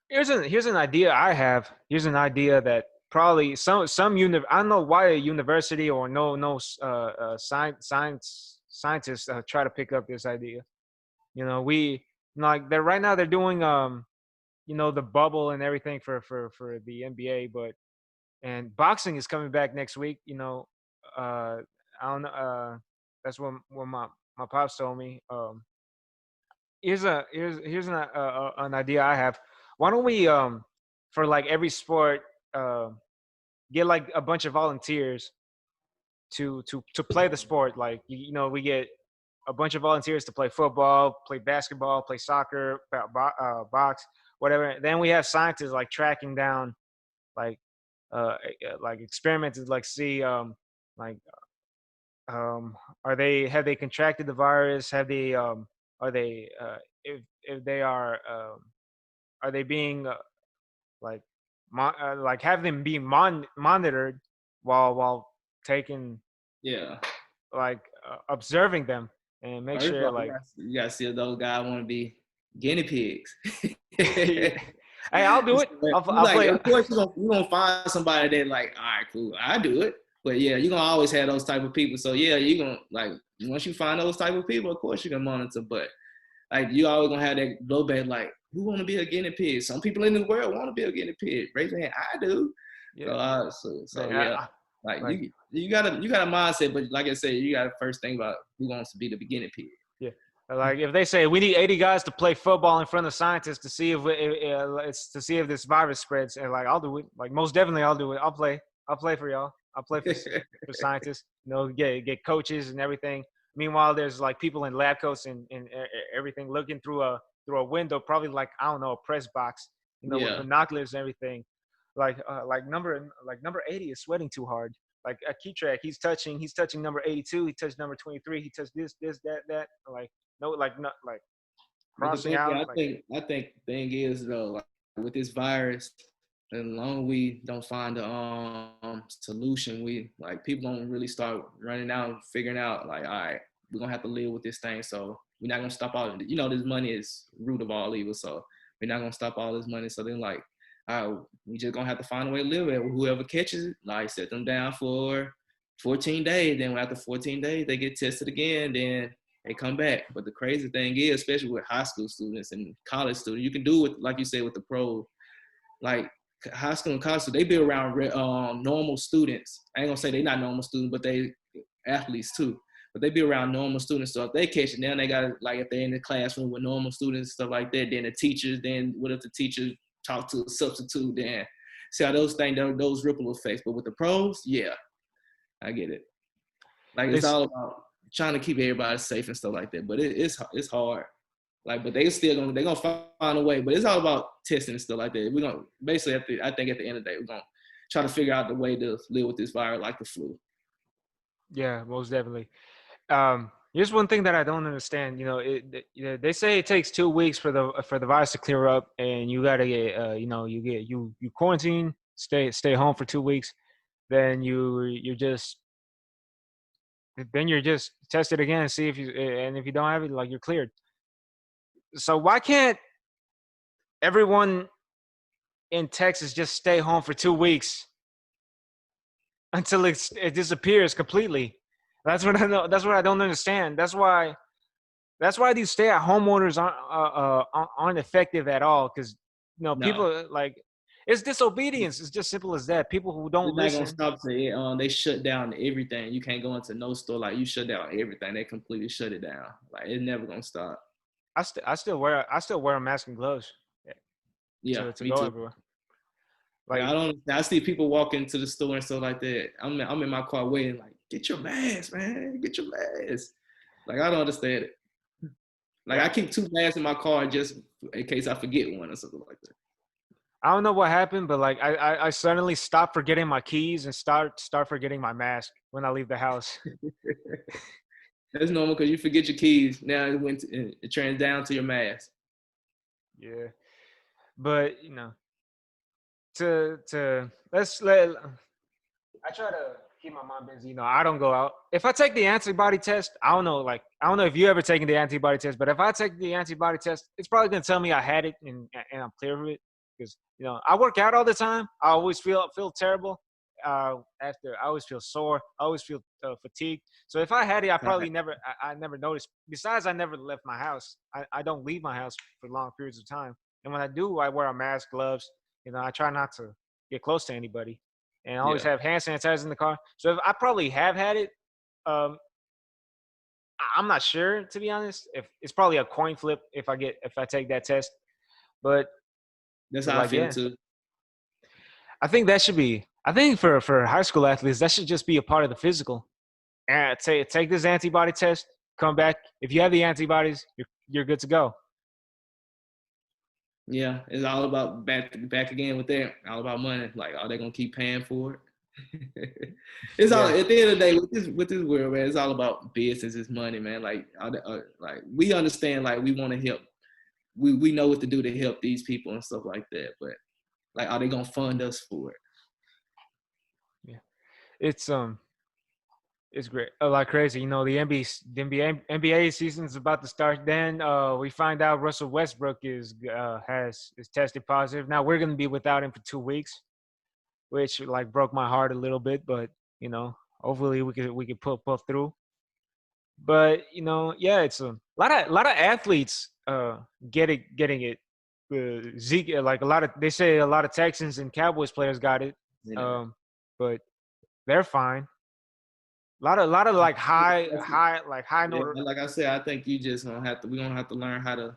here's an idea I have. Here's an idea that probably I don't know why a university or no scientists try to pick up this idea. We like they're right now they're doing the bubble and everything for the NBA, but and boxing is coming back next week. I don't know. That's what my pops told me. Here's an idea I have. Why don't we for like every sport get like a bunch of volunteers to play the sport. Like, we get a bunch of volunteers to play football, play basketball, play soccer, box, whatever. Then we have scientists like tracking down like like experimented, like see like um have they contracted the virus, have they are they if they are they being like like have them being monitored while taking
Yeah.
like observing them and make
First of
sure
all,
like
you gotta see if those guys want to be guinea pigs.
hey, I'll do it.
You
I'll
like,
play.
of course, you gonna find somebody that like, all right, cool, I do it. But yeah, you're gonna always have those type of people. So yeah, you're gonna like once you find those type of people, of course you can monitor. But like you always gonna have that blowback like, who wanna be a guinea pig? Some people in the world wanna be a guinea pig. Raise your hand, I do. So
Yeah,
so
like,
yeah. Like
like
you got a mindset, but like I said, you got to first think about who wants to be the guinea pig.
yeah. Like, if they say we need 80 guys to play football in front of scientists to see if it's to see if this virus spreads, and like I'll do it. Like, most definitely I'll do it. I'll play for y'all. I'll play for scientists. Get coaches and everything. Meanwhile, there's like people in lab coats and everything looking through a window, probably like, I don't know, a press box, with
Yeah,
binoculars and everything. number 80 is sweating too hard. Like a key track, he's touching number 82. He touched number 23. He touched this, that. Like no, like not like
But the
crossing
thing,
out.
yeah,
Like
I think the thing is though, like with this virus, as long as we don't find a solution, we like people gonna really start running out and figuring out like, all right, we're gonna have to live with this thing. So we're not gonna stop all. This money is root of all evil. So we're not gonna stop all this money. So then like, all right, we just gonna have to find a way to live it. Whoever catches it, like set them down for 14 days. Then after 14 days, they get tested again. Then they come back. But the crazy thing is, especially with high school students and college students, you can do it like you said with the pro, like high school and college, they be around normal students. I ain't gonna say they not normal students, but they athletes too. But they be around normal students. So if they catch it, now they got like if they're in the classroom with normal students, stuff like that. Then the teachers, then what if the teachers talk to a substitute? Then see how those things, those ripple effects. But with the pros, yeah, I get it. Like it's
it's
all about trying to keep everybody safe and stuff like that. But it's hard. Like, but they're gonna find a way. But it's all about testing and stuff like that. We're gonna basically, I think at the end of the day, we're gonna try to figure out the way to live with this virus like the flu.
Yeah, most definitely. Here's one thing that I don't understand. They say it takes 2 weeks for the virus to clear up, and you gotta get you quarantine, stay home for 2 weeks, then you're just tested again and see if you don't have it, like you're cleared. So why can't everyone in Texas just stay home for 2 weeks until it disappears completely? That's what I know. That's what I don't understand. That's why these stay-at-home orders aren't effective at all. Because
No,
people like it's disobedience. It's just simple as that. People who don't
it's not gonna
listen.
stop. They shut down everything. You can't go into no store. Like you shut down everything. They completely shut it down. Like it's never gonna stop.
I still wear a mask and gloves
Yeah,
to
me
go
too.
everywhere.
Yeah, I
Like
don't. I see people walk into the store and stuff like that. I'm in my car waiting. Like, get your mask, man. Get your mask. Like I don't understand it. Like I
yeah,
keep 2 masks in my car just in case I forget one or something like that.
I don't know what happened, but like I suddenly stopped forgetting my keys and start forgetting my mask when I leave the house.
That's normal because you forget your keys. Now it turns down to your mask.
Yeah, but to let's let I try to keep my mind busy. I don't go out. If I take the antibody test, I don't know. Like, I don't know if you ever taken the antibody test, but if I take the antibody test, it's probably gonna tell me I had it and I'm clear of it. Because I work out all the time. I always feel terrible. After I always feel sore. I always feel fatigued. So if I had it, I never noticed. Besides, I never left my house. I don't leave my house for long periods of time. And when I do, I wear a mask, gloves. I try not to get close to anybody and I always
Yeah,
have hand sanitizer in the car. So if I probably have had it. Um, I'm not sure to be honest. If it's probably a coin flip if I take that test, but
that's
but
how I
like
feel
yeah,
too.
I think that should be. I think for high school athletes that should just be a part of the physical. And take this antibody test, come back. If you have the antibodies, you're good to go.
Yeah, it's all about back again with that. All about money. Like, are they gonna keep paying for it? It's all
Yeah,
at the end of the day with this world, man. It's all about business, it's money, man. Like, like we understand, like we want to help. We know what to do to help these people and stuff like that. But like, are they gonna fund us for it?
yeah. It's it's great. A lot crazy. The NBA season is about to start. Then we find out Russell Westbrook is tested positive. Now we're gonna be without him for 2 weeks, which like broke my heart a little bit. But hopefully we could pull through. But yeah, it's a lot of athletes getting it. Zeke, like they say a lot of Texans and Cowboys players got it,
Yeah.
um, but they're fine. A lot of like high
Yeah,
note.
like I said, I think you just gonna have to. We're gonna have to learn how to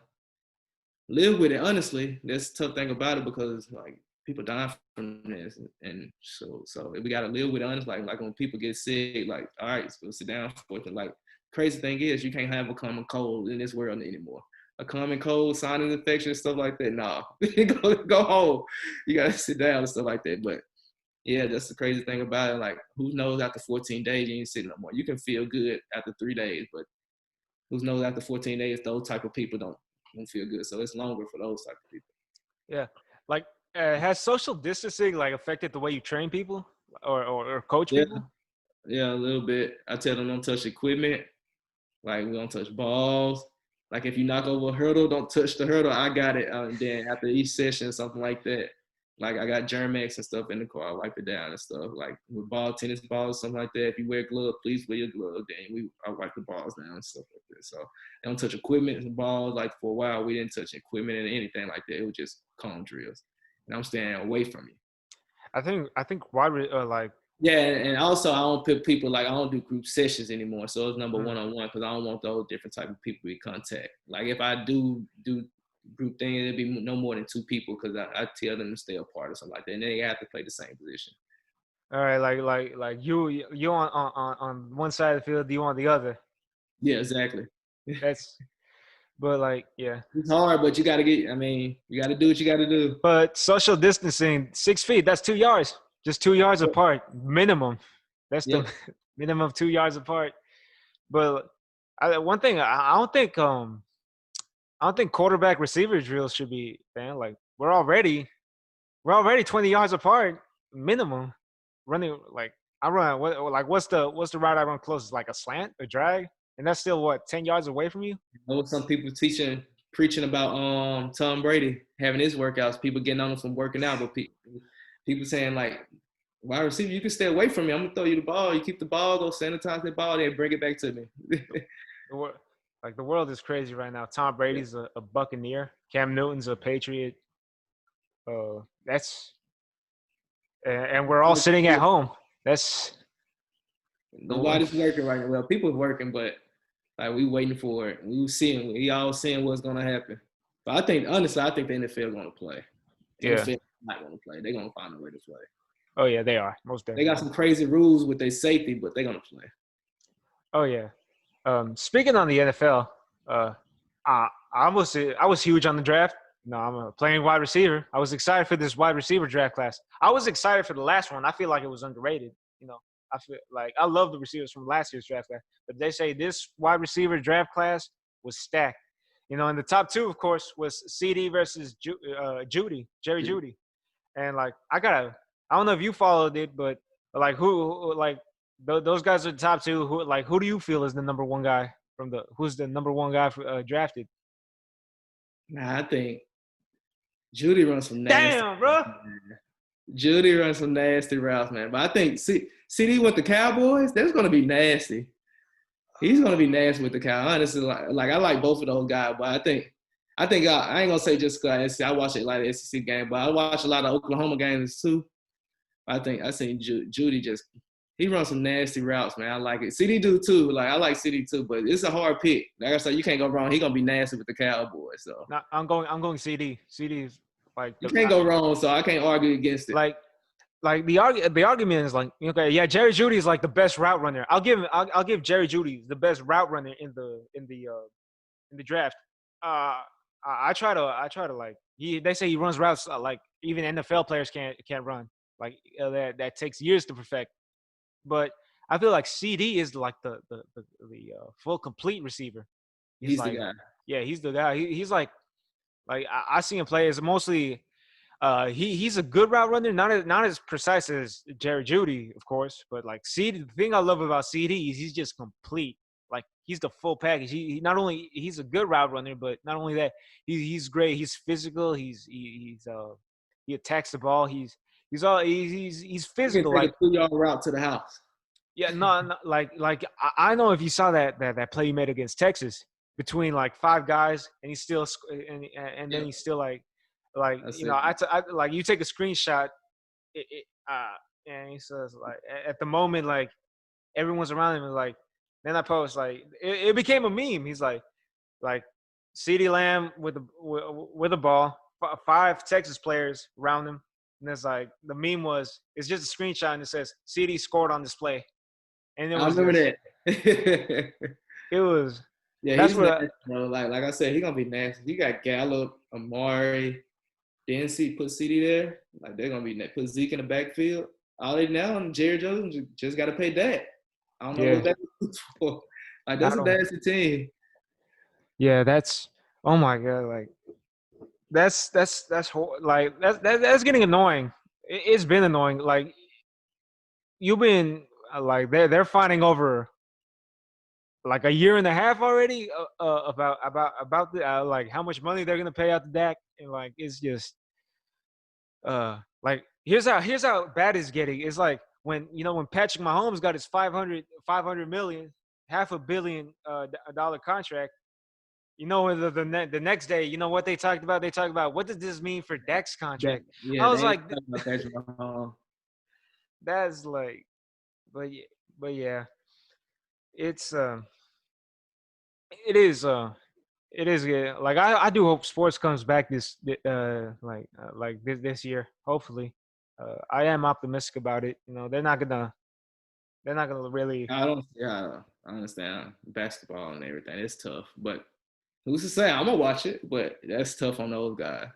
live with it. Honestly, that's the tough thing about it because like people die from this, and so we gotta live with it. Honestly, like when people get sick, like all right, so sit down for it. Like crazy thing is, you can't have a common cold in this world anymore. a common cold, sinus infection, stuff like that. Nah, go home. You gotta sit down and stuff like that. But yeah, that's the crazy thing about it. Like, who knows after 14 days you ain't sitting no more. You can feel good after 3 days, but who knows after 14 days those type of people don't feel good. So it's longer for those type of people.
Yeah. Like, has social distancing like affected the way you train people or coach
Yeah,
people?
yeah, a little bit. I tell them don't touch equipment. Like we don't touch balls. Like if you knock over a hurdle, don't touch the hurdle. I got it. And then after each session, something like that. Like I got Germex and stuff in the car. I wipe it down and stuff. Like with tennis balls, something like that. If you wear gloves, please wear your gloves. Then I wipe the balls down and stuff like that. So they don't touch equipment and balls. Like for a while, we didn't touch equipment and anything like that. It was just calm drills. And I'm staying away from you.
I think like
Yeah, and also I don't put people like I don't do group sessions anymore. So it's number
mm,
one on one because I don't want those different type of people in contact. Like if I do group thing, it'd be no more than 2 people because I tell them to stay apart or something like that, and they have to play the same position.
all right, like you on one side of the field, you on the other.
Yeah, exactly.
That's but like yeah.
It's hard, but you got to get. I mean, you got to do what you got to do.
But social distancing, 6 feet, that's 2 yards. Just 2 yards apart, minimum. That's the
Yep.
minimum of 2 yards apart. But one thing I don't think quarterback receiver drills should be, man. Like we're already 20 yards apart, minimum. Running like I run what's the route I run closest? Like a slant, a drag, and that's still what 10 yards away from you.
I know some people preaching about Tom Brady having his workouts. People getting on him from working out, but people saying like, wide receiver, you can stay away from me. I'm gonna throw you the ball. You keep the ball, go sanitize the ball, then bring it back to me.
The wor- like the world is crazy right now. Tom
Yeah.
Brady's a Buccaneer. Cam Newton's a Patriot. That's and we're all sitting at home. That's the
Nobody's working right now. Well, people are working, but like we waiting for it. We all seeing what's gonna happen. But I think honestly, I think the NFL gonna play.
yeah.
NFL not gonna play. They're gonna find a way to play.
Oh yeah, they are most
They got
definitely.
some crazy rules with their safety, but they're gonna play.
Oh yeah. Speaking on the NFL, I was huge on the draft. No, I'm playing wide receiver. I was excited for this wide receiver draft class. I was excited for the last one. I feel like it was underrated. I feel like I love the receivers from last year's draft class, but they say this wide receiver draft class was stacked. And the top two, of course, was CD versus Judy, Jerry Judy, and like I don't know if you followed it, but like those guys are the top two. Who do you feel is the number one guy who's the number one guy drafted?
Nah, I think Judy runs some nasty.
Damn, bro.
Judy runs some nasty routes, man. But I think CD with the Cowboys, that's gonna be nasty. He's gonna be nasty with the Cow. Honestly, like I like both of those guys, but I ain't gonna say just because I watch it like the SEC game, but I watch a lot of Oklahoma games too. I seen Judy just he runs some nasty routes, man. I like it. CD do too. Like I like CD too, but it's a hard pick. Like I said, you can't go wrong. He gonna be nasty with the Cowboys, so
No, I'm going CD. CD is like
you can't go wrong. So I can't argue against it.
like the argument is like, okay, yeah, Jerry Judy is like the best route runner. I'll give Jerry Judy the best route runner in the draft. I try to like they say he runs routes like even NFL players can't run like that takes years to perfect. But I feel like CD is like the full complete receiver. He's
He's the
like,
guy.
yeah, he's the guy. He's like I see him play as mostly. He's a good route runner, not as precise as Jerry Judy, of course, but like CD. The thing I love about CD is he's just complete. Like he's the full package. He not only he's a good route runner, but not only that, he's great. He's physical. He attacks the ball. He's
He can
physical.
take a
Like
2 yard route to the house.
yeah, no, like I know if you saw that play he made against Texas between like five guys, and he's still and then
Yeah,
he's still like
that's it.
like you take a screenshot, and he says like at the moment like everyone's around him and like then I post like it became a meme. He's like CeeDee Lamb with the ball, five Texas players around him, and it's like the meme was it's just a screenshot and it says CD scored on display. And it
I
was
remember
just
that.
it was
Yeah,
That's
he's
what.
nasty, bro. Like I said, he gonna be nasty. He got Gallup, Amari, then put CD there. Like they're gonna be put Zeke in the backfield. All they now and Jerry Jones just got to pay that. I don't know
Yeah,
what that is for. Like
I
that's a
don't.
nasty team.
Yeah, that's. Oh my god, like like that's getting annoying. It's been annoying. Like you've been like they're fighting over like a year and a half already about the like how much money they're gonna pay out to Dak, and like it's just like here's how bad it's getting. It's like when when Patrick Mahomes got his 500 million, half a billion dollar contract. The next day, you know what they talked about? They talked about what does this mean for Dak's
That
contract?
yeah,
I was
they ain't
like,
talking about Patrick Mahomes.
that's like, but yeah, it's it is it is good. Like I do hope sports comes back like this year. Hopefully, I am optimistic about it. They're not gonna really.
I don't. Yeah, I understand basketball and everything. It's tough, but who's to say? I'm gonna watch it, but that's tough on those guys.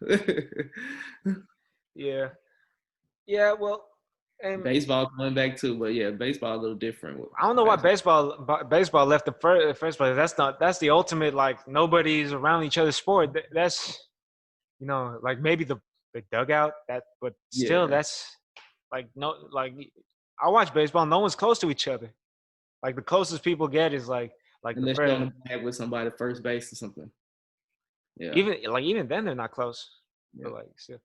Yeah, yeah. Well, and
Baseball coming back too, but yeah, baseball a little different with
I don't know why
basketball.
baseball left the first place. That's the ultimate like nobody's around each other's sport. That's like maybe the dugout but still
Yeah,
that's like no like I watch baseball. No one's close to each other. Like the closest people get is like the
unless you're on
first.
the bag with somebody at first base or something. Yeah,
Even then they're not close.
yeah,
But like still.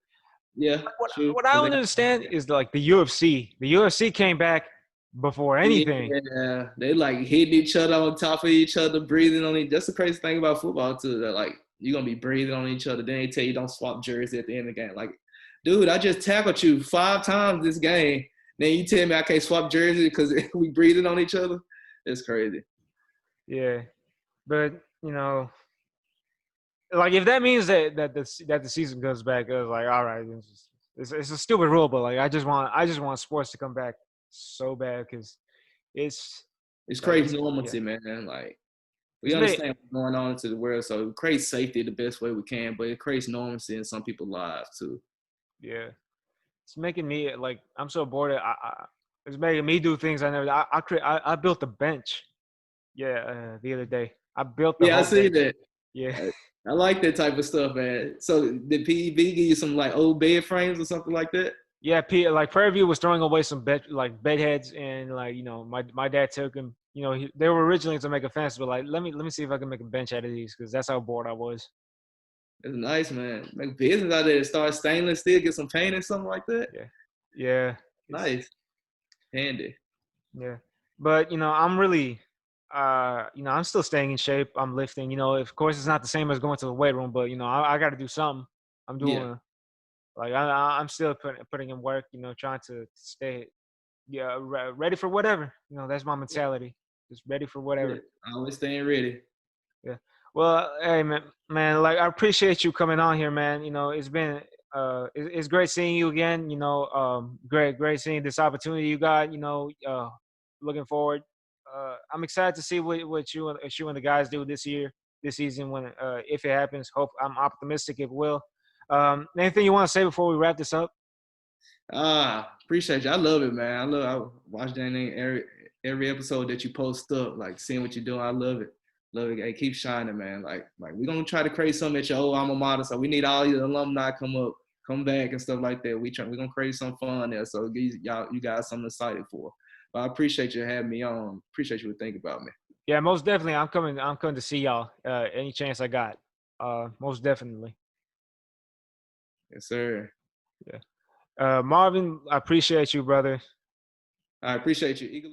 yeah. True.
What I
'Cause
don't understand is like the UFC. The UFC came back before anything.
yeah, they like hitting each other on top of each other, breathing on each. That's the crazy thing about football too. That like you're gonna be breathing on each other. Then they tell you don't swap jersey at the end of the game. Like, dude, I just tackled you 5 times this game. Then you tell me I can't swap jersey because we breathing on each other. It's crazy.
Yeah. But like if that means that the season goes back, it was like all right, it's a stupid rule, but like I just want sports to come back so bad because it's
It's
like
crazy
it's yeah
normalcy, man. Like we
it's made
understand what's going on into the world, so it creates safety the best way we can, but it creates normalcy in some people's lives too.
yeah it's making me like I'm so bored. It's making me do things I never. I built a bench. Yeah, the other day I built the
Yeah, I
whole
see
bench.
that.
Yeah,
I I like that type of stuff, man. So did PEV give you some like old bed frames or something like that?
yeah. Like Prairie View was throwing away some bed heads, and like my dad took them. They were originally to make a fence, but like let me see if I can make a bench out of these because that's how bored I was.
It's nice, man. Make business out there. Start stainless steel, get some paint and something like that.
Yeah, yeah. It's
Nice, handy.
Yeah. But I'm really I'm still staying in shape. I'm lifting. Of course it's not the same as going to the weight room, but I gotta do something. I'm
Yeah,
doing like I'm still putting in work, trying to stay ready for whatever. That's my mentality. Just ready for
yeah.
whatever.
Always staying ready.
Yeah. Well, hey man, like I appreciate you coming on here, man. It's been it's great seeing you again. Great seeing this opportunity you got. Looking forward. I'm excited to see what you and the guys do this season when if it happens. Hope I'm optimistic it will. Anything you want to say before we wrap this up?
Appreciate you. I love it, man. I watch that thing every episode that you post up, like seeing what you're doing. I love it. Love it. Hey, keep shining, man. Like we're gonna try to create something at your old alma mater. So we need all your alumni come back and stuff like that. We're gonna create some fun there. So give you guys something excited for. But I appreciate you having me on. Appreciate you to think about me.
Yeah, most definitely. I'm coming to see y'all. Any chance I got. Most definitely.
Yes, sir.
Yeah. Marvin, I appreciate you, brother.
I appreciate you. Eagle.